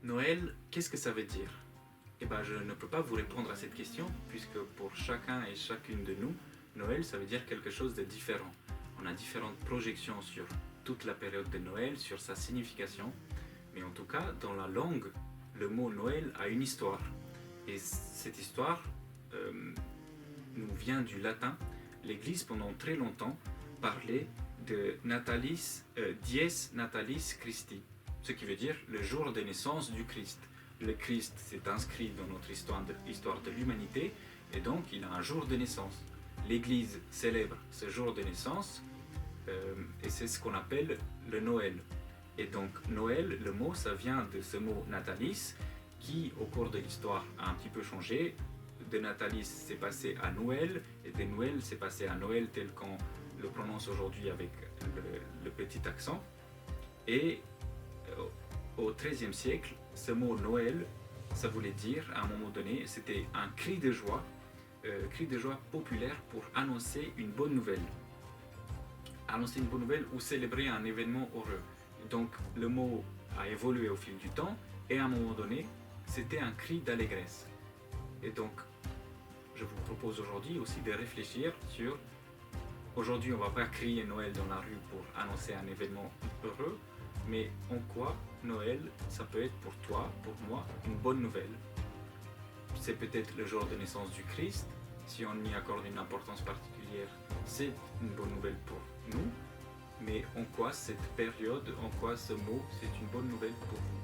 Noël, qu'est-ce que ça veut dire? Eh bien, je ne peux pas vous répondre à cette question, puisque pour chacun et chacune de nous, Noël, ça veut dire quelque chose de différent. On a différentes projections sur toute la période de Noël, sur sa signification, mais en tout cas, dans la langue, le mot Noël a une histoire. Et cette histoire nous vient du latin. L'Église, pendant très longtemps, parlait de dies natalis Christi, ce qui veut dire le jour de naissance du Christ. Le Christ s'est inscrit dans notre histoire de l'humanité et donc il a un jour de naissance. L'Église célèbre ce jour de naissance et c'est ce qu'on appelle le Noël. Et donc Noël, le mot, ça vient de ce mot natalis qui au cours de l'histoire a un petit peu changé. De natalis c'est passé à Noël et de Noël c'est passé à Noël tel qu'on le prononce aujourd'hui avec le petit accent. Et au XIIIe siècle, ce mot Noël, ça voulait dire, à un moment donné, c'était un cri de joie populaire pour annoncer une bonne nouvelle. Annoncer une bonne nouvelle ou célébrer un événement heureux. Donc le mot a évolué au fil du temps et à un moment donné, c'était un cri d'allégresse. Et donc, je vous propose aujourd'hui aussi de réfléchir sur... Aujourd'hui, on ne va pas crier Noël dans la rue pour annoncer un événement heureux, mais en quoi Noël, ça peut être pour toi, pour moi, une bonne nouvelle. C'est peut-être le jour de naissance du Christ. Si on y accorde une importance particulière, c'est une bonne nouvelle pour nous. Mais en quoi cette période, en quoi ce mot, c'est une bonne nouvelle pour vous?